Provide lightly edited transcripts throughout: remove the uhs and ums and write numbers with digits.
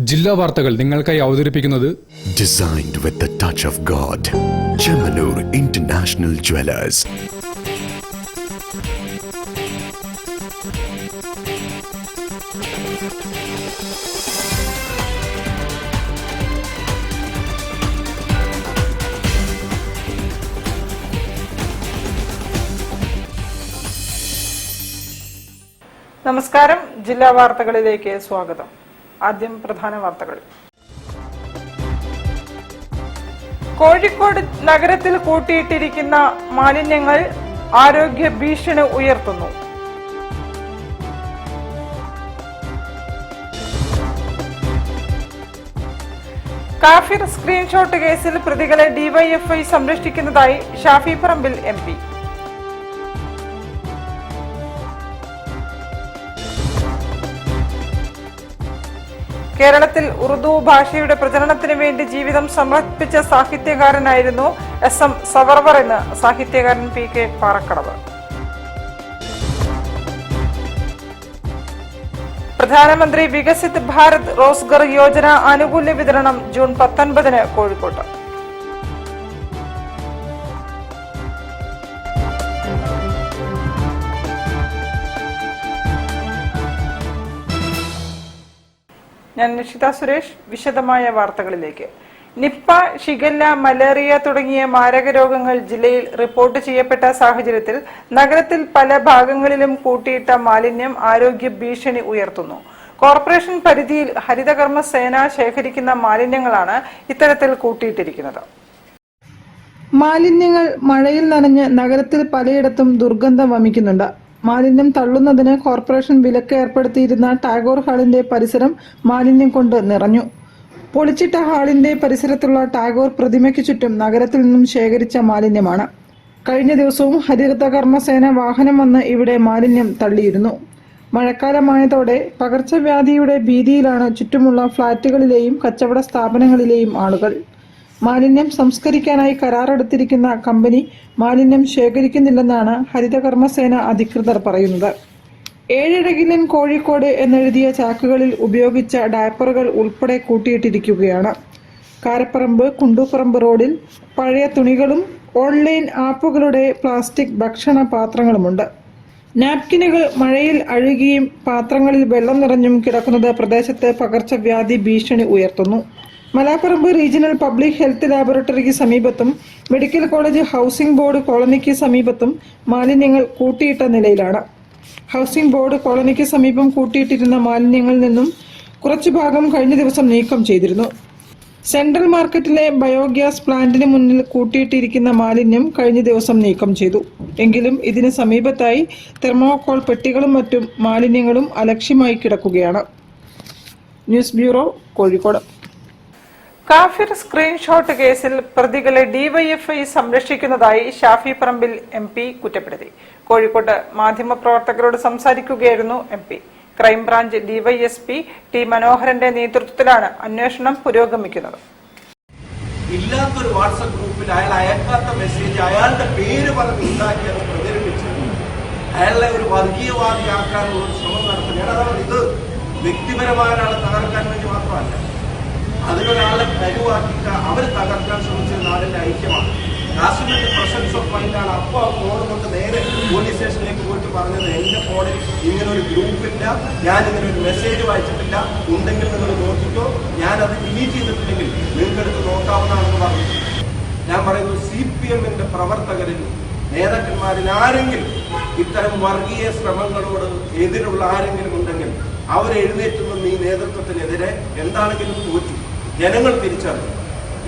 ജില്ലാ വാർത്തകൾ നിങ്ങൾക്കായി അവതരിപ്പിക്കുന്നത് Designed with the touch of God. Chemanur International Jewelers. നമസ്കാരം. ജില്ലാ വാർത്തകളിലേക്ക് സ്വാഗതം. ആദ്യം പ്രധാന വാർത്തകൾ. കോഴിക്കോട് നഗരത്തിൽ കൂട്ടിയിട്ടിരിക്കുന്ന മാലിന്യങ്ങൾ ആരോഗ്യ ഭീഷണി ഉയർത്തുന്നു. കാഫിർ സ്ക്രീൻഷോട്ട് കേസിൽ പ്രതികളെ ഡിവൈഎഫ്ഐ സംരക്ഷിക്കുന്നതായി ഷാഫി പറമ്പിൽ MP. കേരളത്തിൽ ഉറുദു ഭാഷയുടെ പ്രചരണത്തിന് വേണ്ടി ജീവിതം സമർപ്പിച്ച സാഹിത്യകാരനായിരുന്നു SM സവർവർ എന്ന് സാഹിത്യകാരൻ PK പാറക്കടവ്. പ്രധാനമന്ത്രി വികസിത് ഭാരത് റോസ്ഗർ യോജന ആനുകൂല്യ വിതരണം ജൂൺ 19 കോഴിക്കോട്ട്. ഞാൻ നിഷിത സുരേഷ്. വിശദമായ വാർത്തകളിലേക്ക്. നിപ്പ, ഷിഗല്ല, മലേറിയ തുടങ്ങിയ മാരക രോഗങ്ങൾ ജില്ലയിൽ റിപ്പോർട്ട് ചെയ്യപ്പെട്ട സാഹചര്യത്തിൽ നഗരത്തിൽ പല ഭാഗങ്ങളിലും കൂട്ടിയിട്ട മാലിന്യം ആരോഗ്യ ഭീഷണി ഉയർത്തുന്നു. കോർപ്പറേഷൻ പരിധിയിൽ ഹരിതകർമ്മ സേന ശേഖരിക്കുന്ന മാലിന്യങ്ങളാണ് ഇത്തരത്തിൽ കൂട്ടിയിട്ടിരിക്കുന്നത്. മാലിന്യങ്ങൾ മഴയിൽ നനഞ്ഞ് നഗരത്തിൽ പലയിടത്തും ദുർഗന്ധം വമിക്കുന്നുണ്ട്. മാലിന്യം തള്ളുന്നതിന് കോർപ്പറേഷൻ വിലക്ക് ഏർപ്പെടുത്തിയിരുന്ന ടാഗോർ ഹാളിന്റെ പരിസരം മാലിന്യം കൊണ്ട് നിറഞ്ഞു. പൊളിച്ചിട്ട ഹാളിന്റെ പരിസരത്തുള്ള ടാഗോർ പ്രതിമയ്ക്ക് ചുറ്റും നഗരത്തിൽ നിന്നും ശേഖരിച്ച മാലിന്യമാണ്. കഴിഞ്ഞ ദിവസവും ഹരിതകർമ്മസേന വാഹനം വന്ന് ഇവിടെ മാലിന്യം തള്ളിയിരുന്നു. മഴക്കാലമായതോടെ പകർച്ചവ്യാധിയുടെ ഭീതിയിലാണ് ചുറ്റുമുള്ള ഫ്ളാറ്റുകളിലെയും കച്ചവട സ്ഥാപനങ്ങളിലെയും ആളുകൾ. മാലിന്യം സംസ്കരിക്കാനായി കരാറെടുത്തിരിക്കുന്ന കമ്പനി മാലിന്യം ശേഖരിക്കുന്നില്ലെന്നാണ് ഹരിതകർമ്മസേന അധികൃതർ പറയുന്നത്. ഏഴഴകിലൻ കോഴിക്കോട് എന്നെഴുതിയ ചാക്കുകളിൽ ഉപയോഗിച്ച ഡയപ്പറുകൾ ഉൾപ്പെടെ കൂട്ടിയിട്ടിരിക്കുകയാണ്. കാരപ്പറമ്പ് കുണ്ടൂപ്പറമ്പ് റോഡിൽ പഴയ തുണികളും ഓൺലൈൻ ആപ്പുകളുടെ പ്ലാസ്റ്റിക് ഭക്ഷണ പാത്രങ്ങളുമുണ്ട്. നാപ്കിനുകൾ മഴയിൽ അഴുകിയും പാത്രങ്ങളിൽ വെള്ളം നിറഞ്ഞും കിടക്കുന്നത് പ്രദേശത്ത് പകർച്ചവ്യാധി ഭീഷണി ഉയർത്തുന്നു. മലാപ്പറമ്പ് റീജിയണൽ പബ്ലിക് ഹെൽത്ത് ലാബോറട്ടറിക്ക് സമീപത്തും മെഡിക്കൽ കോളേജ് ഹൗസിംഗ് ബോർഡ് കോളനിക്ക് സമീപത്തും മാലിന്യങ്ങൾ കൂട്ടിയിട്ട നിലയിലാണ്. ഹൗസിംഗ് ബോർഡ് കോളനിക്ക് സമീപം കൂട്ടിയിട്ടിരുന്ന മാലിന്യങ്ങളിൽ നിന്നും കുറച്ചു ഭാഗം കഴിഞ്ഞ ദിവസം നീക്കം ചെയ്തിരുന്നു. സെൻട്രൽ മാർക്കറ്റിലെ ബയോഗ്യാസ് പ്ലാന്റിന് മുന്നിൽ കൂട്ടിയിട്ടിരിക്കുന്ന മാലിന്യം കഴിഞ്ഞ ദിവസം നീക്കം ചെയ്തു. എങ്കിലും ഇതിന് സമീപത്തായി തെർമോകോൾ പെട്ടികളും മറ്റും മാലിന്യങ്ങളും അലക്ഷ്യമായി കിടക്കുകയാണ്. News bureau, Kozhikode. കാഫിർ സ്ക്രീൻഷോട്ട് കേസിൽ പ്രതികളെ ഡിവൈഎഫ്ഐ സംരക്ഷിക്കുന്നതായി ഷാഫി പറമ്പിൽ MP കുറ്റപ്പെടുത്തി. കോഴിക്കോട്ട് മാധ്യമപ്രവർത്തകരോട് സംസാരിക്കുകയായിരുന്നു MP. ക്രൈംബ്രാഞ്ച് DYSP T മനോഹരന്റെ നേതൃത്വത്തിലാണ് അന്വേഷണം പുരോഗമിക്കുന്നത്. ഇല്ലാത്തൊരു വാട്സ്ആപ്പ് ഗ്രൂപ്പിൽ അയാൾ അയക്കാത്ത മെസ്സേജ് അയാളുടെ പേര് പറഞ്ഞ് ഉണ്ടാക്കിയത് പ്രചരിപ്പിച്ച് അയാളെ ഒരു വർഗീയവാദിയാക്കാനുള്ള ഒരു ശ്രമം നടത്തുകയാണ്. അതാണ് ഇത് വ്യക്തിപരമായ ഒരാളെ തകർക്കാൻ വേണ്ടി മാത്രമല്ല, അതിലൊരാളെ കരുവാക്കിയിട്ട് അവർ തകർക്കാൻ ശ്രമിച്ചത് നാടിന്റെ ഐക്യമാണ്. കാശ്മീരിന്റെ പ്രസൻസ് ഓഫ് മൈൻഡാണ്. അപ്പോൾ ആ ഫോൺ കൊണ്ട് നേരെ പോലീസ് സ്റ്റേഷനിലേക്ക് പോയിട്ട് പറഞ്ഞത് എന്റെ ഫോണിൽ ഇങ്ങനെ ഒരു ഗ്രൂപ്പില്ല, ഞാൻ ഇങ്ങനെ ഒരു മെസ്സേജ് വായിച്ചിട്ടില്ല, ഉണ്ടെങ്കിൽ നിങ്ങൾ നോക്കിക്കോ, ഞാനത് ഡിലീറ്റ് ചെയ്തിട്ടില്ലെങ്കിൽ നിങ്ങൾക്കെടുത്ത് നോക്കാവുന്നതാണെന്ന് പറഞ്ഞു. ഞാൻ പറയുന്നത് CPM-ന്റെ പ്രവർത്തകരിൽ നേതാക്കന്മാരിൽ ആരെങ്കിലും ഇത്തരം വർഗീയ ശ്രമങ്ങളോട് എതിരുള്ള ആരെങ്കിലും ഉണ്ടെങ്കിൽ അവരെഴുന്നേറ്റ് നിന്ന് ഈ നേതൃത്വത്തിനെതിരെ എന്താണെങ്കിലും തോറ്റി ജനങ്ങൾ തിരിച്ചറിഞ്ഞു.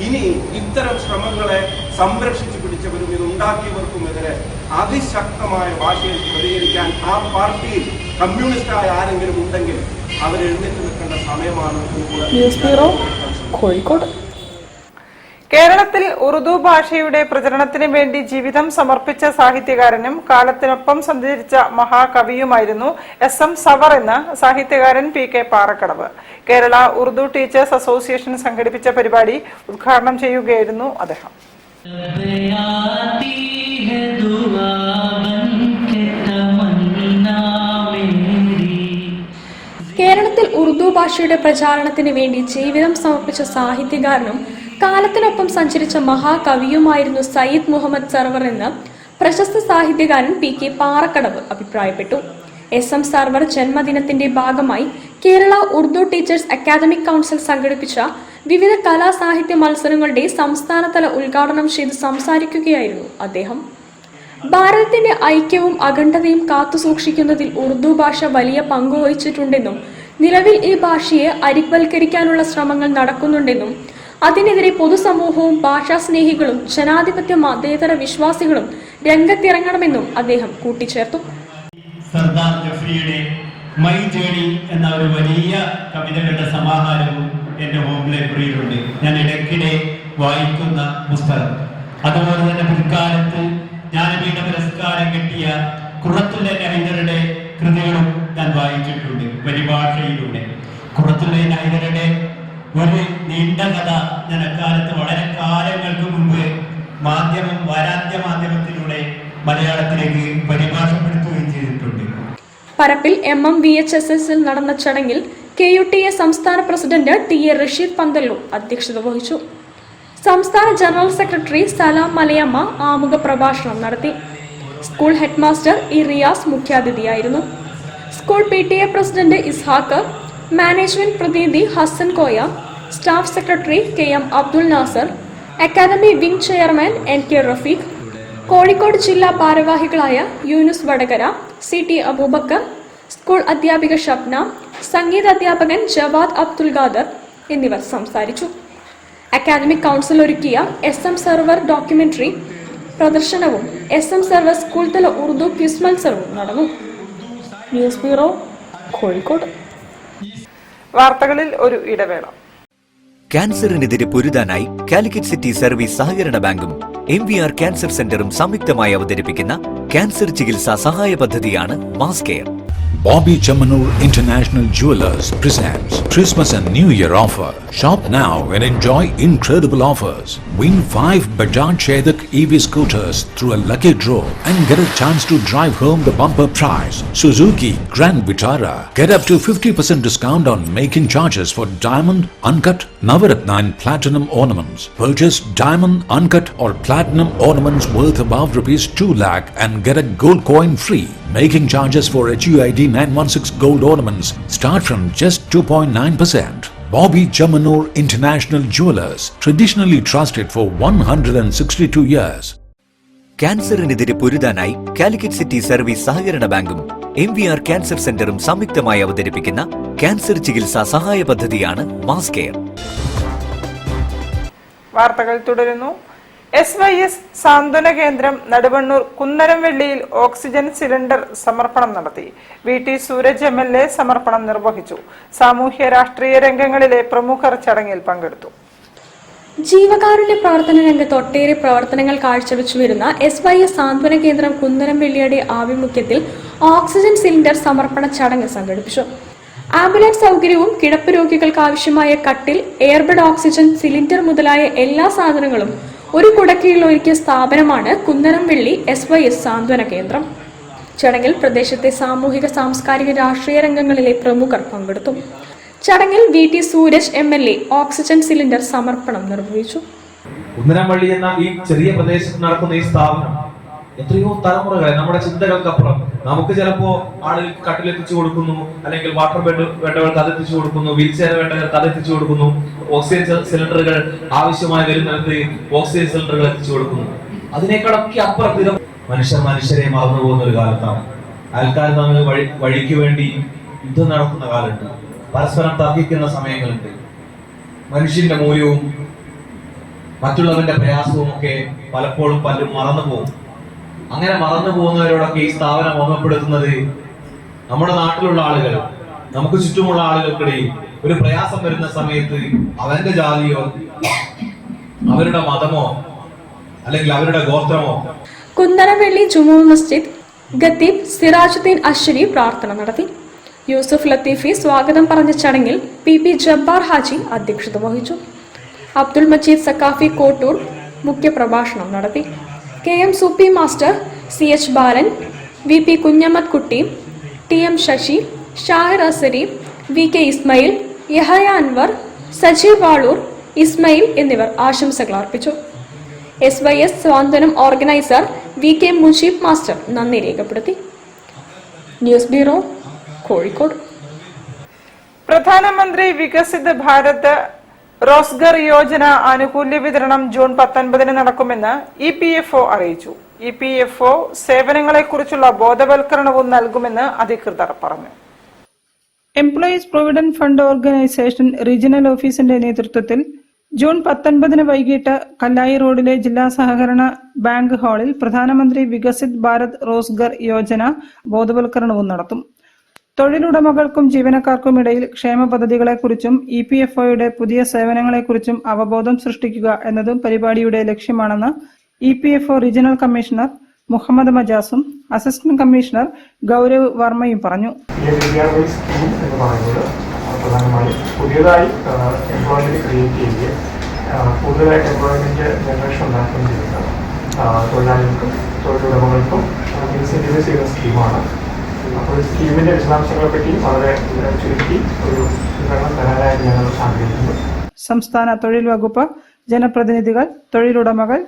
ഇനി ഇത്തരം ശ്രമങ്ങളെ സംരക്ഷിച്ചു പിടിച്ചവരും ഇത് ഉണ്ടാക്കിയവർക്കുമെതിരെ അതിശക്തമായ ഭാഷയിൽ പ്രതികരിക്കാൻ ആ പാർട്ടിയിൽ കമ്മ്യൂണിസ്റ്റായ ആരെങ്കിലും ഉണ്ടെങ്കിൽ അവരെഴുന്നേറ്റ് നിൽക്കേണ്ട സമയമാണ്. News bureau, Kozhikode. കേരളത്തിൽ ഉറുദു ഭാഷയുടെ പ്രചരണത്തിന് വേണ്ടി ജീവിതം സമർപ്പിച്ച സാഹിത്യകാരനും കാലത്തിനൊപ്പം സഞ്ചരിച്ച മഹാകവിയുമായിരുന്നു SM സവർ എന്ന സാഹിത്യകാരൻ PK Parakkadavu. Kerala Urdu teachers association സംഘടിപ്പിച്ച പരിപാടി ഉദ്ഘാടനം ചെയ്യുകയായിരുന്നു അദ്ദേഹം. കേരളത്തിൽ ഉറുദു ഭാഷയുടെ പ്രചാരണത്തിന് വേണ്ടി ജീവിതം സമർപ്പിച്ച സാഹിത്യകാരനും കാലത്തിനൊപ്പം സഞ്ചരിച്ച മഹാകവിയുമായിരുന്നു സയ്യിദ് മുഹമ്മദ് സർവർ എന്ന് പ്രശസ്ത സാഹിത്യകാരൻ PK പാറക്കടവ് അഭിപ്രായപ്പെട്ടു. SM സർവർ ജന്മദിനത്തിന്റെ ഭാഗമായി Kerala Urdu teachers academic council സംഘടിപ്പിച്ച വിവിധ കലാസാഹിത്യ മത്സരങ്ങളുടെ സംസ്ഥാനതല ഉദ്ഘാടനം ചെയ്ത് സംസാരിക്കുകയായിരുന്നു അദ്ദേഹം. ഭാരതത്തിന്റെ ഐക്യവും അഖണ്ഡതയും കാത്തുസൂക്ഷിക്കുന്നതിൽ ഉറുദു ഭാഷ വലിയ പങ്കുവഹിച്ചിട്ടുണ്ടെന്നും നിലവിൽ ഈ ഭാഷയെ അരിവൽക്കരിക്കാനുള്ള ശ്രമങ്ങൾ നടക്കുന്നുണ്ടെന്നും അതിനെതിരെ പൊതുസമൂഹവും ഭാഷാസ്നേഹികളും ജനാധിപത്യ മതേതര വിശ്വാസികളും രംഗത്തിറങ്ങണമെന്നും അദ്ദേഹം കൂട്ടിച്ചേർത്തു. സർദാർ ജഫ്രിയുടെ മൈ ജേണി എന്ന ഒരു വലിയ കവിതകളുടെ സമാഹാരവും എൻ്റെ ഹോം ലൈബ്രറിയിലുണ്ട്. ഞാൻ ഇടയ്ക്കിടെ വായിക്കുന്ന പുസ്തകം. അതുപോലെ തന്നെ പിൽക്കാലത്ത് ജ്ഞാനപീഠ പുരസ്കാരം കിട്ടിയ ഖുറത്തുല്ലൈൻ ഹൈദരുടെ കൃതികളും ഞാൻ വായിച്ചിട്ടുണ്ട് പരിഭാഷയിലൂടെ. ഖുറത്തുല്ലൈൻ ഹൈദരുടെ ഒരു നീണ്ട കഥ ഞാൻ അക്കാലത്ത് വളരെ കാലങ്ങൾക്ക് മുമ്പ് വാരാന്ത്യ മാധ്യമത്തിലൂടെ മലയാളത്തിലേക്ക് പരിഭാഷപ്പെടുത്തുകയും ചെയ്തിട്ടുണ്ട്. പരപ്പിൽ MMVHSSൽ നടന്ന ചടങ്ങിൽ KUTA സംസ്ഥാന പ്രസിഡന്റ് TA റഷീദ് പന്തല്ലൂർ അധ്യക്ഷത വഹിച്ചു. സംസ്ഥാന ജനറൽ സെക്രട്ടറി സലാം മലയമ്മ ആമുഖ പ്രഭാഷണം നടത്തി. സ്കൂൾ ഹെഡ്മാസ്റ്റർ റിയാസ് മുഖ്യാതിഥിയായിരുന്നു. School PTA president Ishaq, management പ്രതിനിധി Hasan Koya, staff secretary KM Abdul Nasar, academy wing chairman NK Rafeeq, Kozhikode ജില്ലാ ഭാരവാഹികളായ യൂനുസ് വടകര, CT അബൂബക്കർ, സ്കൂൾ അധ്യാപിക ഷബ്ന, സംഗീത അധ്യാപകൻ ജവാദ് അബ്ദുൽ ഖാദർ എന്നിവർ സംസാരിച്ചു. അക്കാദമിക് കൗൺസിൽ ഒരുക്കിയ SM സർവർ ഡോക്യുമെന്ററി പ്രദർശനവും SM സർവർ സ്കൂൾ തല ഉറുദു ക്വിസ് മത്സരവും നടന്നു. News bureau, Kozhikode. വാർത്തകളിൽ ഒരു ഇടവേള. ക്യാൻസറിനെതിരെ പൊരുതാനായി കാലിക്കറ്റ് സിറ്റി സർവീസ് സഹകരണ ബാങ്കും MVR ക്യാൻസർ സെന്ററും സംയുക്തമായി അവതരിപ്പിക്കുന്ന ക്യാൻസർ ചികിത്സാ സഹായ പദ്ധതിയാണ് mass care. Bobby Chamanur International Jewelers presents Christmas and New Year offer. Shop now and enjoy incredible offers. Win 5 Bajaj Chetak EV scooters through a lucky draw and get a chance to drive home the bumper prize. Suzuki Grand Vitara. Get up to 50% discount on making charges for diamond, uncut, Navaratna and platinum ornaments. Purchase diamond, uncut or platinum ornaments worth above rupees 2 lakh and get a gold coin free. Making charges for HUID 916 gold ornaments start from just 2.9%. Bobby Chamanur International Jewelers, traditionally trusted for 162 years. ക്യാൻസറിനെതിരെ പൊരുതാനായി Calicut city service സഹകരണ ബാങ്കും MVR cancer സെന്ററും സംയുക്തമായി അവതരിപ്പിക്കുന്ന cancer ചികിത്സാ സഹായ പദ്ധതിയാണ് മാസ് കെയർ. വാർത്തകൾ തുടരുന്നു. SYS സാന്ത്വന കേന്ദ്രം നടുവണ്ണൂർ കുന്നരംവെള്ളിയിൽ ഓക്സിജൻ സിലിണ്ടർ സമർപ്പണം നടത്തി. VT സൂരജ് MLA സമർപ്പണം നിർവഹിച്ചു. സാമൂഹ്യ രാഷ്ട്രീയ രംഗങ്ങളിലെ പ്രമുഖർ ചടങ്ങിൽ പങ്കെടുത്തു. ജീവകാരുണ്യ പ്രവർത്തന രംഗത്ത് ഒട്ടേറെ പ്രവർത്തനങ്ങൾ കാഴ്ചവെച്ചു വരുന്ന SYS സാന്ത്വന കേന്ദ്രം കുന്നരംവെള്ളിയുടെ ആഭിമുഖ്യത്തിൽ ഓക്സിജൻ സിലിണ്ടർ സമർപ്പണ ചടങ്ങ് സംഘടിപ്പിച്ചു. ആംബുലൻസ് സൗകര്യവും കിടപ്പ് രോഗികൾക്ക് ആവശ്യമായ കട്ടിൽ, എയർബെഡ് ഓക്സിജൻ സിലിണ്ടർ മുതലായ എല്ലാ സാധനങ്ങളും ഒരു കുടക്കീഴിൽ ഒരുക്കിയ സ്ഥാപനമാണ് കുന്നരംവെള്ളി SYS സാന്ത്വന കേന്ദ്രം. ചടങ്ങിൽ പ്രദേശത്തെ സാമൂഹിക, സാംസ്കാരിക, രാഷ്ട്രീയ രംഗങ്ങളിലെ പ്രമുഖർ പങ്കെടുത്തു. ചടങ്ങിൽ VT Sooraj MLA oxygen cylinder സമർപ്പണം നിർവഹിച്ചു. കുന്നരംവള്ളി എന്ന ഈ ചെറിയ പ്രദേശത്ത് നടക്കുന്ന ഈ സ്ഥാപനം എത്രയോ തലമുറകളെ നമ്മുടെ ചിന്തകൾക്കപ്പുറം നമുക്ക് ചിലപ്പോ ആളുകൾക്ക് കട്ടിലെത്തിച്ചു കൊടുക്കുന്നു, അല്ലെങ്കിൽ വാട്ടർ ബെഡ് വേണ്ടവർക്ക് അതെത്തിച്ചു കൊടുക്കുന്നു, വീൽ ചെയർ വേണ്ടവർക്ക് അതെത്തിച്ചു കൊടുക്കുന്നു, ഓക്സിജൻ സിലിണ്ടറുകൾ ആവശ്യമായി വരുന്നിടത്ത് ഓക്സിജൻ സിലിണ്ടറുകൾ എത്തിച്ചു കൊടുക്കുന്നു. അതിനേക്കാളൊക്കെ അപ്പുറത്ത് മനുഷ്യരെ മറന്നു പോകുന്ന ഒരു കാലത്താണ്. ആൾക്കാർ തമ്മിൽ വഴിക്ക് വേണ്ടി യുദ്ധം നടത്തുന്ന കാലമുണ്ട്, പരസ്പരം തർക്കിക്കുന്ന സമയങ്ങളുണ്ട്. മനുഷ്യന്റെ മൂല്യവും മറ്റുള്ളവന്റെ പ്രയാസവും ഒക്കെ പലപ്പോഴും പലരും മറന്നു പോകും. അങ്ങനെ മറന്നു പോകുന്നവരോടൊക്കെ ഈ സ്ഥാപനം ഓർമ്മപ്പെടുത്തുന്നത് നമ്മുടെ നാട്ടിലുള്ള ആളുകൾ, നമുക്ക് ചുറ്റുമുള്ള ആളുകൾക്കിടയിൽ ഒരു പ്രയാസം വരുന്ന സമയത്ത് അവന്റെ ജാതിയോ അവരുടെ മതമോ അല്ലെങ്കിൽ അവരുടെ ഗോത്രമോ. കുന്നരംവെള്ളി ജുമാ മസ്ജിദ് ഖത്തീബ് സിറാജുദ്ദീൻ അശ്ശരി പ്രാർത്ഥന നടത്തി. യൂസുഫ് ലത്തീഫി സ്വാഗതം പറഞ്ഞ ചടങ്ങിൽ PP ജബ്ബാർ ഹാജി അധ്യക്ഷത വഹിച്ചു. അബ്ദുൽ മജീദ് സക്കാഫി കോട്ടൂർ മുഖ്യപ്രഭാഷണം നടത്തി. KM സൂപ്പി മാസ്റ്റർ, CH ബാലൻ, VP കുഞ്ഞമ്മദ് കുട്ടി, TM ശശി, ഷാഹിർ അസരി, VK ഇസ്മയിൽ, യഹയ അൻവർ, സജീവ് വാളൂർ, ഇസ്മയിൽ എന്നിവർ ആശംസകൾ അർപ്പിച്ചു. SYS സ്വാന്തനം ഓർഗനൈസർ VK മുജീബ് മാസ്റ്റർ നന്ദി രേഖപ്പെടുത്തി. News bureau, Kozhikode. പ്രധാനമന്ത്രി വികസിത് ഭാരത് റോസ്ഗർ യോജന ആനുകൂല്യ വിതരണം ജൂൺ 19 നടക്കുമെന്ന് EPFO അറിയിച്ചു. EPFO സേവനങ്ങളെക്കുറിച്ചുള്ള ബോധവൽക്കരണവും നൽകുമെന്ന് അധികൃതർ പറഞ്ഞു. Employees provident fund organisation regional ഓഫീസിന്റെ നേതൃത്വത്തിൽ ജൂൺ 19 വൈകിട്ട് കല്ലായി റോഡിലെ ജില്ലാ സഹകരണ ബാങ്ക് ഹാളിൽ പ്രധാനമന്ത്രി വികസിത് ഭാരത് റോസ്ഗർ യോജന ബോധവൽക്കരണവും നടത്തും. തൊഴിലുടമകൾക്കും ജീവനക്കാർക്കും ഇടയിൽ ക്ഷേമ പദ്ധതികളെക്കുറിച്ചും EPFOയുടെ പുതിയ സേവനങ്ങളെക്കുറിച്ചും അവബോധം സൃഷ്ടിക്കുക എന്നതും പരിപാടിയുടെ ലക്ഷ്യമാണെന്ന് EPFO റീജിയണൽ കമ്മീഷണർ മുഹമ്മദ് മജാസും അസിസ്റ്റന്റ് കമ്മീഷണർ ഗൗരവ് വർമ്മയും പറഞ്ഞു. പ്രധാനമായും പുതിയതായി എംപ്ലോയ്മെന്റ് ക്രിയേറ്റ് ചെയ്യുകയും കൂടുതലായിട്ട് എംപ്ലോയ്മെന്റ് ജനറേഷൻ ഉണ്ടാക്കുകയും ചെയ്യുന്നത് തൊഴിലാളികൾക്കും തൊഴിലുടമകൾക്കും ഇൻസെന്റിവൈസ് ചെയ്യുന്ന സ്കീമാണ്. അപ്പോൾ ഈ സ്കീമിന്റെ വിശദാംശങ്ങളെ പറ്റി വളരെ ചുരുക്കി ഒരു വിവരണം തരാനായിട്ട് ഞങ്ങൾ ആഗ്രഹിക്കുന്നു. സംസ്ഥാന തൊഴിൽ വകുപ്പ്, ജനപ്രതിനിധികൾ, തൊഴിലുടമകൾ,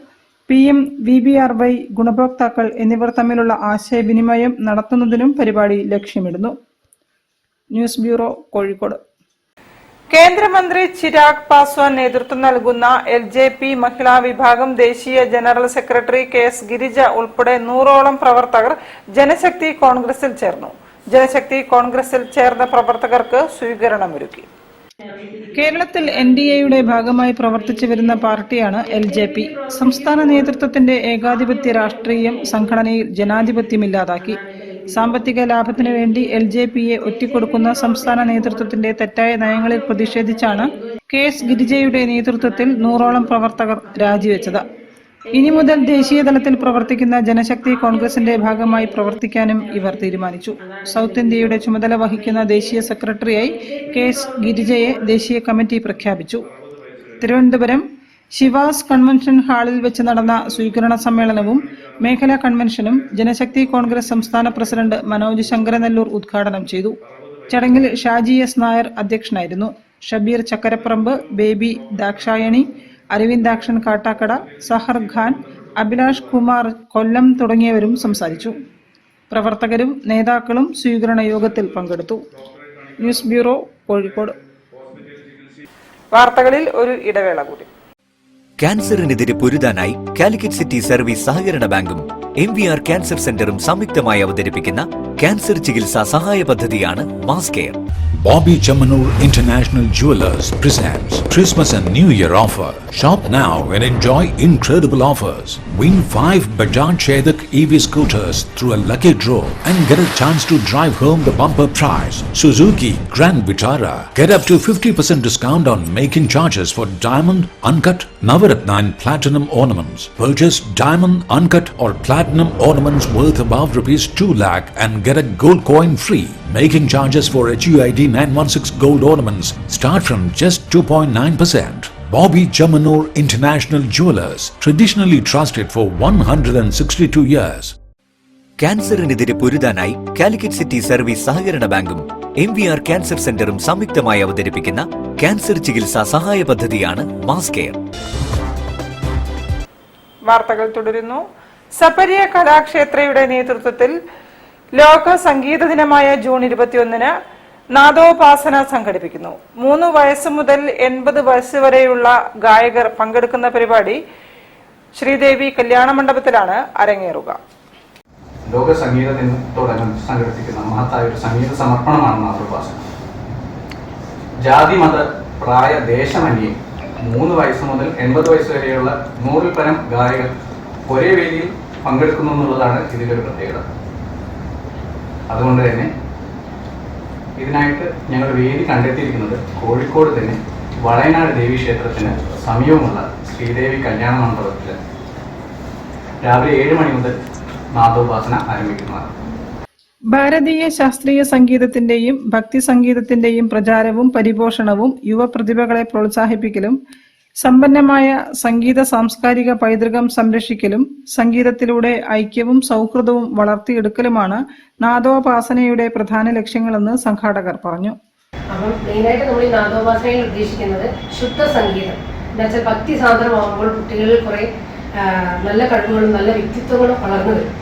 PMVBRY ഗുണഭോക്താക്കൾ എന്നിവർ തമ്മിലുള്ള ആശയവിനിമയം നടത്തുന്നതിനും പരിപാടി ലക്ഷ്യമിടുന്നു. News bureau, Kozhikode. കേന്ദ്രമന്ത്രി ചിരാഗ് പാസ്വാൻ നേതൃത്വം നൽകുന്ന LJP മഹിളാ വിഭാഗം ദേശീയ ജനറൽ സെക്രട്ടറി KS ഗിരിജ ഉൾപ്പെടെ 100ഓളം പ്രവർത്തകർ ജനശക്തി കോൺഗ്രസിൽ ചേർന്നു. ജനശക്തി കോൺഗ്രസിൽ ചേർന്ന പ്രവർത്തകർക്ക് സ്വീകരണമൊരുക്കി. കേരളത്തിൽ NDAയുടെ ഭാഗമായി പ്രവർത്തിച്ചു വരുന്ന പാർട്ടിയാണ് LJP. സംസ്ഥാന നേതൃത്വത്തിന്റെ ഏകാധിപത്യ രാഷ്ട്രീയം സംഘടനയിൽ ജനാധിപത്യമില്ലാതാക്കി. സാമ്പത്തിക ലാഭത്തിനു വേണ്ടി LJPയെ ഒറ്റിക്കൊടുക്കുന്ന സംസ്ഥാന നേതൃത്വത്തിന്റെ തെറ്റായ നയങ്ങളിൽ പ്രതിഷേധിച്ചാണ് KS ഗിരിജയുടെ നേതൃത്വത്തിൽ 100ഓളം പ്രവർത്തകർ രാജിവെച്ചത്. ഇനി മുതൽ ദേശീയ തലത്തിൽ പ്രവർത്തിക്കുന്ന ജനശക്തി കോൺഗ്രസിന്റെ ഭാഗമായി പ്രവർത്തിക്കാനും ഇവർ തീരുമാനിച്ചു. സൗത്ത് ഇന്ത്യയുടെ ചുമതല വഹിക്കുന്ന ദേശീയ സെക്രട്ടറിയായി KS ഗിരിജയെ ദേശീയ കമ്മിറ്റി പ്രഖ്യാപിച്ചു. തിരുവനന്തപുരം ശിവാസ് കൺവെൻഷൻ ഹാളിൽ വെച്ച് നടന്ന സ്വീകരണ സമ്മേളനവും മേഖലാ കൺവെൻഷനും ജനശക്തി കോൺഗ്രസ് സംസ്ഥാന പ്രസിഡന്റ് മനോജ് ശങ്കരനെല്ലൂർ ഉദ്ഘാടനം ചെയ്തു. ചടങ്ങിൽ ഷാജി S നായർ അധ്യക്ഷനായിരുന്നു. ഷബീർ ചക്കരപ്പറമ്പ്, ബേബി ദാക്ഷായണി, അരവിന്ദാക്ഷൻ കാട്ടാക്കട, സഹർ ഖാൻ, അഭിലാഷ് കുമാർ കൊല്ലം തുടങ്ങിയവരും സംസാരിച്ചു. പ്രവർത്തകരും നേതാക്കളും സ്വീകരണ യോഗത്തിൽ പങ്കെടുത്തു. News bureau, Kozhikode. വാർത്തകളിൽ ഒരു ഇടവേള കൂടി. ക്യാൻസറിനെതിരെ പൊരുതാനായി കാലിക്കറ്റ് സിറ്റി സർവീസ് സഹകരണ ബാങ്കും MVR ക്യാൻസർ സെന്ററും സംയുക്തമായി അവതരിപ്പിക്കുന്ന ക്യാൻസർ ചികിത്സാ സഹായ പദ്ധതിയാണ് mass care. Bobby Chamanur International Jewelers presents Christmas and New Year offer. Shop now and enjoy incredible offers. Win 5 Bajaj Chetak EV scooters through a lucky draw and get a chance to drive home the bumper prize Suzuki Grand Vitara. Get up to 50% discount on making charges for diamond, uncut, Navaratna and platinum ornaments. Purchase diamond, uncut or platinum ornaments worth above ₹2 lakh and get a gold coin free. Making charges for HUID 916 gold ornaments start from just 2.9%. Bobby Chamanur International Jewelers, traditionally trusted for 162 years. ക്യാൻസറിനെതിരെ പൊരുതാനായി Calicut city service സഹകരണ ബാങ്കും MVR cancer സെന്ററും സംയുക്തമായി അവതരിപ്പിക്കുന്ന cancer ചികിത്സാ സഹായ പദ്ധതിയാണ് മാസ് കെയർ. വാർത്തകൾ തുടരുന്നു. സപര്യ കലാക്ഷേത്രയുടെ നേതൃത്വത്തിൽ ലോക സംഗീത ദിനമായ ജൂൺ 21 നാദോപാസന സംഘടിപ്പിക്കുന്നു. 3 വയസ്സ് മുതൽ 80 വയസ്സ് വരെയുള്ള ഗായകർ പങ്കെടുക്കുന്ന പരിപാടി ശ്രീദേവി കല്യാണ മണ്ഡപത്തിലാണ് അരങ്ങേറുക. ലോക സംഗീത ദിനത്തോടനുബന്ധിച്ച് സംഘടിപ്പിക്കുന്ന മഹത്തായ ഒരു സംഗീത സമർപ്പണമാണ് നാദോപാസന. ജാതി, മത, പ്രായ, ദേശമന്യേ 3 വയസ്സ് മുതൽ 80 വയസ്സ് വരെയുള്ള 100ൽ പരം ഗായകർ ഒരേ വേദിയിൽ പങ്കെടുക്കുന്നു എന്നുള്ളതാണ് ഇതിൻ്റെ ഒരു പ്രത്യേകത. അതുകൊണ്ട് തന്നെ ഇതിനായിട്ട് ഞങ്ങൾ വേദി കണ്ടെത്തിയിരിക്കുന്നത് കോഴിക്കോട് തന്നെ വളയനാട് ദേവീക്ഷേത്രത്തിന് സമീപമുള്ള ശ്രീദേവി കല്യാണ മണ്ഡപത്തിൽ രാവിലെ 7 മണി മുതൽ നാദോപാസന ആരംഭിക്കുന്നതാണ്. ഭാരതീയ ശാസ്ത്രീയ സംഗീതത്തിന്റെയും ഭക്തി സംഗീതത്തിന്റെയും പ്രചാരവും പരിപോഷണവും യുവപ്രതിഭകളെ പ്രോത്സാഹിപ്പിക്കലും സമ്പന്നമായ സംഗീത സാംസ്കാരിക പൈതൃകം സംരക്ഷിക്കലും സംഗീതത്തിലൂടെ ഐക്യവും സൗഹൃദവും വളർത്തിയെടുക്കലുമാണ് നാദോപാസനയുടെ പ്രധാന ലക്ഷ്യങ്ങളെന്ന് സംഘാടകർ പറഞ്ഞു. അപ്പം മെയിനായിട്ട് നമ്മൾ ഈ നാദോപാസനയിൽ ഉദ്ദേശിക്കുന്നത് ശുദ്ധ സംഗീതം എന്താ വെച്ചാൽ ഭക്തി സാന്ദ്രമാകുമ്പോൾ കുട്ടികളിൽ കുറേ നല്ല കഴിവുകളും നല്ല വ്യക്തിത്വങ്ങളും വളർന്നു വരും.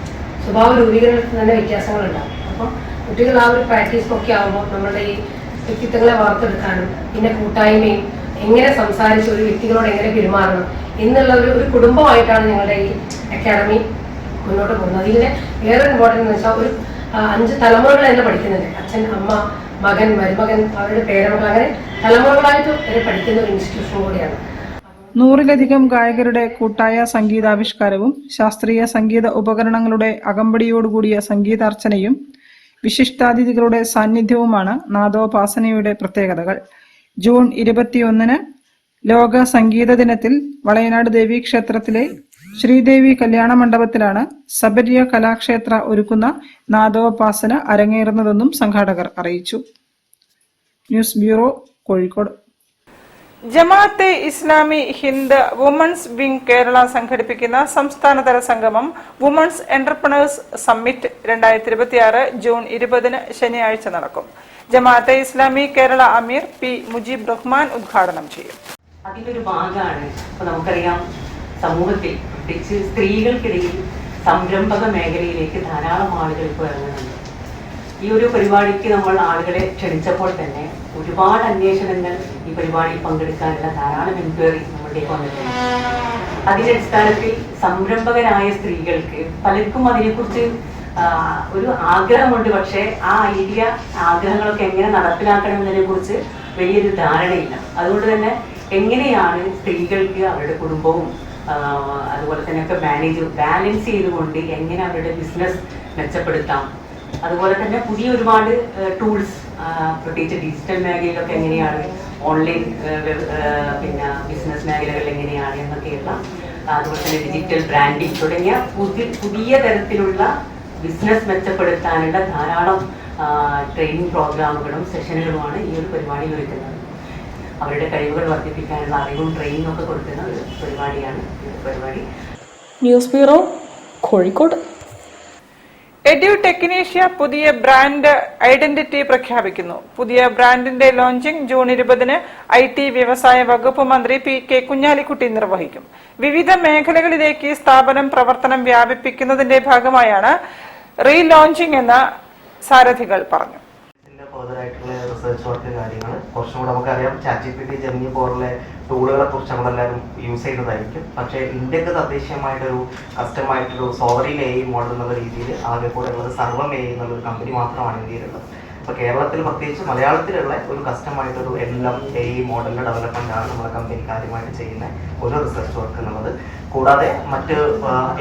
സ്വഭാവ രൂപീകരണത്തിൽ തന്നെ വ്യത്യാസങ്ങളുണ്ടാകും. അപ്പം കുട്ടികൾ ആ ഒരു പ്രാക്ടീസൊക്കെ ആകുമ്പോൾ നമ്മുടെ ഈ വ്യക്തിത്വങ്ങളെ വാർത്തെടുക്കാനും പിന്നെ കൂട്ടായ്മയും എങ്ങനെ സംസാരിച്ച് ഒരു വ്യക്തികളോട് എങ്ങനെ പെരുമാറണം എന്നുള്ള ഒരു കുടുംബമായിട്ടാണ് ഞങ്ങളുടെ ഈ അക്കാഡമി മുന്നോട്ട് പോകുന്നത്. അതിൻ്റെ വേറെ ഇമ്പോർട്ടൻ്റ് എന്ന് വെച്ചാൽ ഒരു 5 തലമുറകൾ തന്നെ പഠിക്കുന്നുണ്ട്. അച്ഛൻ, അമ്മ, മകൻ, മരുമകൻ, അവരുടെ പേരമകൾ, അങ്ങനെ തലമുറകളായിട്ട് വരെ പഠിക്കുന്ന ഒരു ഇൻസ്റ്റിറ്റ്യൂഷൻ കൂടിയാണ്. 100-ലധികം ഗായകരുടെ കൂട്ടായ സംഗീതാവിഷ്കാരവും ശാസ്ത്രീയ സംഗീത ഉപകരണങ്ങളുടെ അകമ്പടിയോടുകൂടിയ സംഗീതാർച്ചനയും വിശിഷ്ടാതിഥികളുടെ സാന്നിധ്യവുമാണ് നാദോപാസനയുടെ പ്രത്യേകതകൾ. ജൂൺ 21 ലോക സംഗീത ദിനത്തിൽ വളയനാട് ദേവീക്ഷേത്രത്തിലെ ശ്രീദേവി കല്യാണ മണ്ഡപത്തിലാണ് സബര്യ കലാക്ഷേത്ര ഒരുക്കുന്ന നാദോപാസന അരങ്ങേറുന്നതെന്നും സംഘാടകർ അറിയിച്ചു. News bureau, Kozhikode. Jamaat-e Islami Hind women's wing Kerala സംഘടിപ്പിക്കുന്ന സംസ്ഥാനതല സംഗമം വുമൺസ് എന്റർപ്രണേഴ്സ് സമ്മിറ്റ് 2026 ജൂൺ 20 ശനിയാഴ്ച നടക്കും. ജമാഅത്തെ ഇസ്ലാമി കേരള അമീർ പി മുജീബ് റഹ്മാൻ ഉദ്ഘാടനം ചെയ്യും. അതിന്റെ ഒരു ഭാഗമാണ് ഇപ്പൊ നമുക്കറിയാം, സമൂഹത്തിൽ പ്രത്യേകിച്ച് സ്ത്രീകൾക്കിടയിൽ സംരംഭക മേഖലയിലേക്ക് ധാരാളം ആളുകൾ ഇപ്പോൾ ഇറങ്ങുന്നുണ്ട്. ഈ ഒരു പരിപാടിക്ക് നമ്മൾ ആളുകളെ ക്ഷണിച്ചപ്പോൾ തന്നെ ഒരുപാട് അന്വേഷണങ്ങൾ ഈ പരിപാടിയിൽ പങ്കെടുക്കാനുള്ള ധാരാളം എൻക്വയറി നമ്മളിലേക്ക് വന്നിട്ടുണ്ട്. അതിന്റെ അടിസ്ഥാനത്തിൽ സംരംഭകരായ സ്ത്രീകൾക്ക് പലർക്കും അതിനെക്കുറിച്ച് ഒരു ആഗ്രഹമുണ്ട്. പക്ഷേ ആ ഐഡിയ, ആഗ്രഹങ്ങളൊക്കെ എങ്ങനെ നടപ്പിലാക്കണം എന്നതിനെ കുറിച്ച് വലിയൊരു ധാരണയില്ല. അതുകൊണ്ട് തന്നെ എങ്ങനെയാണ് സ്ത്രീകൾക്ക് അവരുടെ കുടുംബവും അതുപോലെ തന്നെ ഒക്കെ ബാലൻസ് ചെയ്തുകൊണ്ട് എങ്ങനെ അവരുടെ ബിസിനസ് മെച്ചപ്പെടുത്താം, അതുപോലെ തന്നെ പുതിയ ഒരുപാട് ടൂൾസ്, പ്രത്യേകിച്ച് ഡിജിറ്റൽ മേഖലയിലൊക്കെ എങ്ങനെയാണ്, ഓൺലൈൻ പിന്നെ ബിസിനസ് മേഖലകളിൽ എങ്ങനെയാണ് എന്നൊക്കെയുള്ള, അതുപോലെ തന്നെ ഡിജിറ്റൽ ബ്രാൻഡിങ് തുടങ്ങിയ പുതിയ തരത്തിലുള്ള ബിസിനസ് മെച്ചപ്പെടുത്താനുള്ള ധാരാളം ട്രെയിനിങ് പ്രോഗ്രാമുകളും സെഷനുകളുമാണ് ഈ ഒരു പരിപാടിയിൽ ഒരുക്കുന്നത്. അവരുടെ കഴിവുകൾ വർദ്ധിപ്പിക്കാനുള്ള അറിവും ട്രെയിനിങ്ങും ഒക്കെ കൊടുക്കുന്ന ഒരു പരിപാടിയാണ് ഈ പരിപാടി. News bureau, Kozhikode. എഡ്യു ടെക്നീഷ്യ പുതിയ ബ്രാൻഡ് ഐഡന്റിറ്റി പ്രഖ്യാപിക്കുന്നു. പുതിയ ബ്രാൻഡിന്റെ ലോഞ്ചിംഗ് ജൂൺ 20 IT വ്യവസായ വകുപ്പ് മന്ത്രി P.K. കുഞ്ഞാലിക്കുട്ടി നിർവഹിക്കും. വിവിധ മേഖലകളിലേക്ക് സ്ഥാപനം പ്രവർത്തനം വ്യാപിപ്പിക്കുന്നതിന്റെ ഭാഗമായാണ് റീലോഞ്ചിംഗ് എന്ന് സാരഥികൾ പറഞ്ഞു. റിസർച്ച് വർക്ക് കാര്യങ്ങൾ കുറച്ചും കൂടെ നമുക്കറിയാം, ChatGPT, ജെമിനി പോലുള്ള ടൂളുകളെ കുറിച്ച് നമ്മളെല്ലാവരും യൂസ് ചെയ്യുന്നതായിരിക്കും. പക്ഷേ ഇന്ത്യക്ക് തദ്ദേശീയമായിട്ടൊരു കസ്റ്റമായിട്ടൊരു സോവറിൻ AI മോഡൽ എന്നുള്ള രീതിയിൽ ആകെ കൂടെ ഉള്ളത് സർവം AI എന്നുള്ളൊരു കമ്പനി മാത്രമാണ് ഇന്ത്യയിലുള്ളത്. അപ്പോൾ കേരളത്തിൽ പ്രത്യേകിച്ച് മലയാളത്തിലുള്ള ഒരു കസ്റ്റമായിട്ടൊരു എല്ലാം AI മോഡലിൻ്റെ ഡെവലപ്മെൻ്റാണ് നമ്മുടെ കമ്പനി കാര്യമായിട്ട് ചെയ്യുന്ന ഒരു റിസർച്ച് വർക്ക് എന്നുള്ളത്. കൂടാതെ മറ്റ്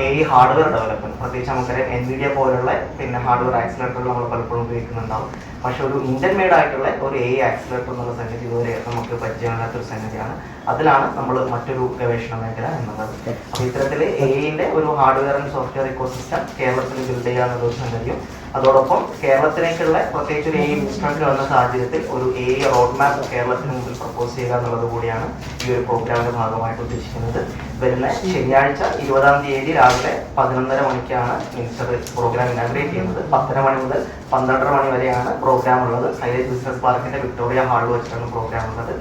AI ഹാർഡ്വെയർ ഡെവലപ്മെൻറ്റ്, പ്രത്യേകിച്ച് നമുക്കറിയാം NVIDIA പോലുള്ള പിന്നെ ഹാർഡ്വെയർ ആക്സിലേറ്ററുകൾ നമ്മൾ പലപ്പോഴും ഉപയോഗിക്കുന്നുണ്ടാവും. പക്ഷെ ഒരു ഇന്ത്യൻ മെയ്ഡ് ആയിട്ടുള്ള ഒരു AI ആക്സിലേറ്റർ എന്നുള്ള സംഗതി ഇതുവരെ നമുക്ക് പരിചയമില്ലാത്തൊരു സംഗതിയാണ്. അതിലാണ് നമ്മൾ മറ്റൊരു ഗവേഷണ മേഖല എന്നുള്ളത്. അപ്പോൾ ഇത്തരത്തിൽ AIൻ്റെ ഒരു ഹാർഡ്വെയർ ആൻഡ് സോഫ്റ്റ്വെയർ ഇക്കോസിസ്റ്റം കേരളത്തിൽ ബിൽഡ് ചെയ്യുക എന്നുള്ളൊരു സംഗതിയും, അതോടൊപ്പം കേരളത്തിലേക്കുള്ള പ്രത്യേകിച്ച് ഒരു AI ഇൻവെസ്റ്റ്മെന്റ് വന്ന സാഹചര്യത്തിൽ ഒരു AI റോഡ് മാപ്പ് കേരളത്തിന് മുമ്പിൽ പ്രപ്പോസ് ചെയ്യുക എന്നുള്ളത് കൂടിയാണ് ഈ ഒരു പ്രോഗ്രാമിന്റെ ഭാഗമായിട്ട് ഉദ്ദേശിക്കുന്നത്. വരുന്ന ശനിയാഴ്ച 20-ാം തീയതി രാവിലെ 11:30 മണിക്കാണ് മിനിസ്റ്റർ പ്രോഗ്രാം ഇനാഗ്രേറ്റ് ചെയ്യുന്നത്. 10:30 മണി മുതൽ 12:30 മണി വരെയാണ് പ്രോഗ്രാം ഉള്ളത്. ഹൈലൈറ്റ് ബിസിനസ് പാർക്കിന്റെ വിക്ടോറിയ ഹാളിൽ വെച്ചാണ് പ്രോഗ്രാം ഉള്ളത്.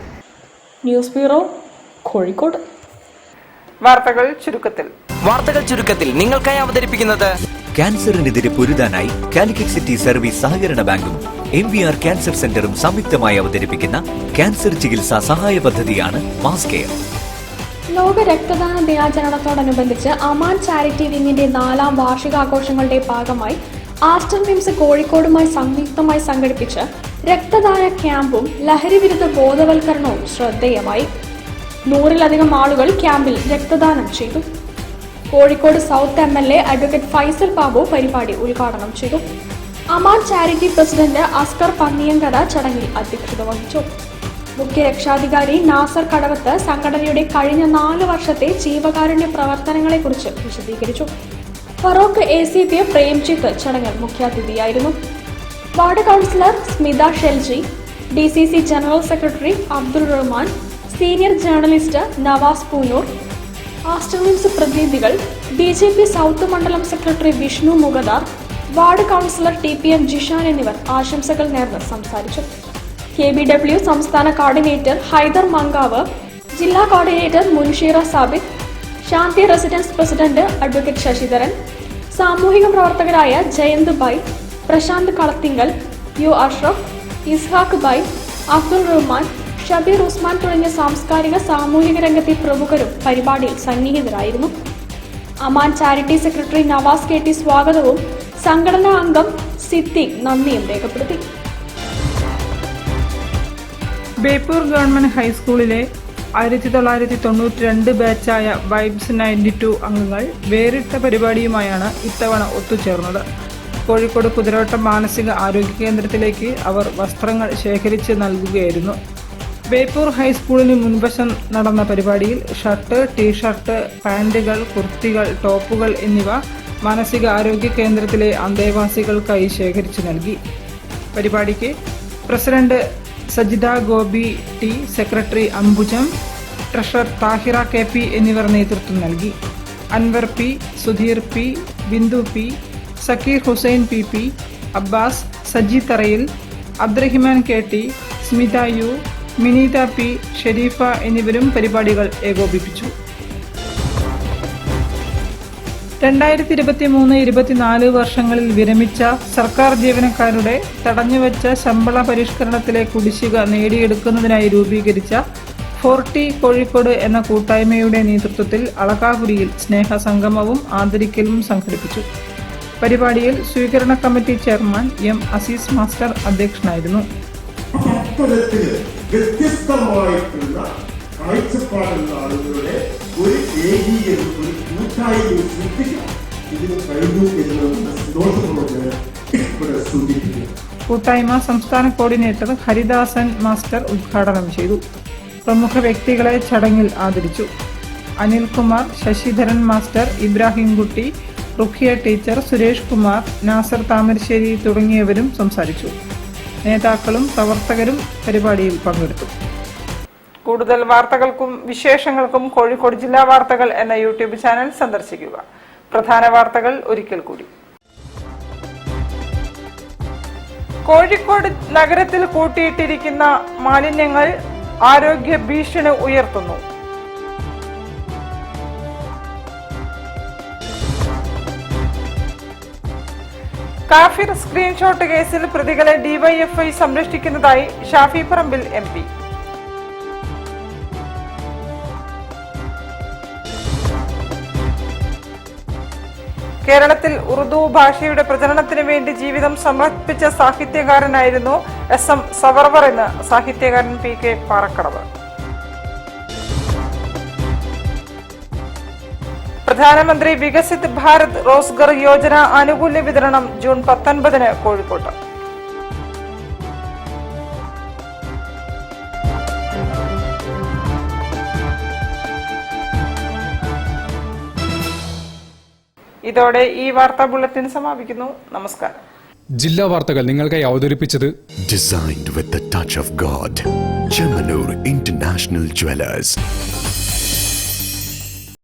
News bureau, Kozhikode. വാർത്തകൾ ചുരുക്കത്തിൽ നിങ്ങൾക്കായി അവതരിപ്പിക്കുന്നത് ക്യാൻസറിനെതിരെ പൊരുതാനായി കാലിക്കറ്റ് സിറ്റി സർവീസ് സഹകരണ ബാങ്കും MVR ക്യാൻസർ സെന്ററും സംയുക്തമായി അവതരിപ്പിക്കുന്ന ക്യാൻസർ ചികിത്സാ സഹായ പദ്ധതിയാണ് മാസ് കെയർ. ലോക രക്തദാന ദിനാചരണത്തോടനുബന്ധിച്ച് അമാൻ ചാരിറ്റി വിങ്ങിന്റെ 4ാം വാർഷികാഘോഷങ്ങളുടെ ഭാഗമായി ആസ്റ്റർ മിംസ് കോഴിക്കോടുമായി സംയുക്തമായി സംഘടിപ്പിച്ച രക്തദാന ക്യാമ്പും ലഹരി വിരുദ്ധ ബോധവൽക്കരണവും ശ്രദ്ധേയമായി. 100-ലധികം ആളുകൾ ക്യാമ്പിൽ രക്തദാനം ചെയ്തു. Kozhikode south MLA advocate Faisal Babu പരിപാടി ഉദ്ഘാടനം ചെയ്തു. അമാൻ ചാരിറ്റി പ്രസിഡന്റ് അസ്കർ പന്നിയങ്കര ചടങ്ങിൽ അധ്യക്ഷത വഹിച്ചു. മുഖ്യ രക്ഷാധികാരി നാസർ കടവത്ത് സംഘടനയുടെ കഴിഞ്ഞ 4 വർഷത്തെ ജീവകാരുണ്യ പ്രവർത്തനങ്ങളെക്കുറിച്ച് വിശദീകരിച്ചു. ഫറോക്ക് ACP പ്രേംജിത്ത് ചടങ്ങിൽ മുഖ്യാതിഥിയായിരുന്നു. Ward councillor Smitha Shelji, DCC general secretary Abdul Rahman, senior journalist Navas Poonoor, Aster MIMS പ്രതിനിധികൾ, BJP സൗത്ത് മണ്ഡലം secretary Vishnu Mugadar, ward councillor TPM Jishan എന്നിവർ ആശംസകൾ നേർന്ന് സംസാരിച്ചു. KBW സംസ്ഥാന കോർഡിനേറ്റർ ഹൈദർ മങ്കാവ്, ജില്ലാ coordinator Munsheera Sabith, Shanthi residence president advocate Sasidharan, സാമൂഹിക പ്രവർത്തകരായ ജയന്ത് ബായ്, പ്രശാന്ത് കളത്തിങ്കൽ, യു അഷ്റഫ്, ഇസ്ഹാഖ് ബായ്, അബ്ദുൾ റഹ്മാൻ, ഷബീർ ഉസ്മാൻ തുടങ്ങിയ സാംസ്കാരിക സാമൂഹിക രംഗത്തെ പ്രമുഖരും പരിപാടിയിൽ സന്നിഹിതരായിരുന്നു. Aman charity secretary Navas KT സ്വാഗതവും സംഘടനാ അംഗം സിദ്ദീഖ് നന്ദിയും രേഖപ്പെടുത്തി. ബേപ്പൂർ ഗവൺമെന്റ് ഹൈസ്കൂളിലെ 1992 ബാച്ചായ വൈബ്സ് 92 അംഗങ്ങൾ വേറിട്ട പരിപാടിയുമായാണ് ഇത്തവണ ഒത്തുചേർന്നത്. കോഴിക്കോട് കുതിരവട്ടം മാനസിക ആരോഗ്യ കേന്ദ്രത്തിലേക്ക് അവർ വസ്ത്രങ്ങൾ ശേഖരിച്ച് നൽകുകയായിരുന്നു. ബേപ്പൂർ ഹൈസ്കൂളിന് മുൻവശം നടന്ന പരിപാടിയിൽ ഷർട്ട്, ടീഷർട്ട്, പാൻറ്റുകൾ, കുർത്തികൾ, ടോപ്പുകൾ എന്നിവ മാനസിക ആരോഗ്യ കേന്ദ്രത്തിലെ അന്തേവാസികൾക്കായി ശേഖരിച്ചു നൽകി. പരിപാടിക്ക് president Sajida Gopi T, secretary Ambujam, treasurer Thahira KP എന്നിവർ നേതൃത്വം നൽകി. Anwar P, Sudheer P, Bindu P, Sakkeer Hussain PP, Abbas, Saji Tharayil, Abdurahiman KT, Smitha U, മിനീത P, Shareefa എന്നിവരും പരിപാടികൾ ഏകോപിപ്പിച്ചു. 2023-24 വർഷങ്ങളിൽ വിരമിച്ച സർക്കാർ ജീവനക്കാരുടെ തടഞ്ഞുവെച്ച ശമ്പള പരിഷ്കരണത്തിലെ കുടിശ്ശിക നേടിയെടുക്കുന്നതിനായി രൂപീകരിച്ച 40 കോഴിക്കോട് എന്ന കൂട്ടായ്മയുടെ നേതൃത്വത്തിൽ അളകാപുരിയിൽ സ്നേഹസംഗമവും ആദരിക്കലും സംഘടിപ്പിച്ചു. പരിപാടിയിൽ സ്വീകരണ committee chairman M. Azeez master അധ്യക്ഷനായിരുന്നു. വ്യത്യസ്തമായിട്ടുള്ള കാഴ്ചപ്പാടുള്ള ആളുകളുടെ ഒരു ഏകീകരണം, ഒരു കൂട്ടായ്മ സൃഷ്ടിക്കാം. ഇതിന് കഴിഞ്ഞു എന്നുള്ളത് സന്തോഷത്തോടെ ഇവിടെ സൂചിപ്പിക്കുന്നു. കൂട്ടായ്മ സംസ്ഥാന കോർഡിനേറ്റർ ഹരിദാസൻ മാസ്റ്റർ ഉദ്ഘാടനം ചെയ്തു. പ്രമുഖ വ്യക്തികളെ ചടങ്ങിൽ ആദരിച്ചു. അനിൽകുമാർ, ശശിധരൻ മാസ്റ്റർ, ഇബ്രാഹിം കുട്ടി, റുഖിയ ടീച്ചർ, സുരേഷ് കുമാർ, നാസർ താമരശ്ശേരി തുടങ്ങിയവരും സംസാരിച്ചു. നേതാക്കളും പ്രവർത്തകരും പരിപാടിയിൽ പങ്കെടുത്തു. കൂടുതൽ വാർത്തകൾക്കും വിശേഷങ്ങൾക്കും കോഴിക്കോട് ജില്ലാ വാർത്തകൾ എന്ന യൂട്യൂബ് ചാനൽ സന്ദർശിക്കുക. പ്രധാന വാർത്തകൾ ഒരിക്കൽ കൂടി. കോഴിക്കോട് നഗരത്തിൽ കൂട്ടിയിട്ടിരിക്കുന്ന മാലിന്യങ്ങൾ ആരോഗ്യ ഭീഷണി ഉയർത്തുന്നു. കാഫിർ സ്ക്രീൻഷോട്ട് കേസിൽ പ്രതികളെ DYFI സംരക്ഷിക്കുന്നതായി ഷാഫി പറമ്പിൽ MP. കേരളത്തിൽ ഉറുദു ഭാഷയുടെ പ്രചരണത്തിന് വേണ്ടി ജീവിതം സമർപ്പിച്ച സാഹിത്യകാരനായിരുന്നു SM സവർവർ എന്ന് സാഹിത്യകാരൻ PK പാറക്കടവ്. പ്രധാനമന്ത്രി വികസിത് ഭാരത് റോസ്ഗർ യോജന ആനുകൂല്യ വിതരണം ജൂൺ 19 കോഴിക്കോട്ട്. ഇതോടെ ഈ വാർത്താ ബുള്ളറ്റിൻ സമാപിക്കുന്നു. നമസ്കാരം. ജില്ലാ വാർത്തകൾ നിങ്ങൾക്കായി അവതരിപ്പിച്ചത് Designed with the touch of God. Chemanur International Jewelers.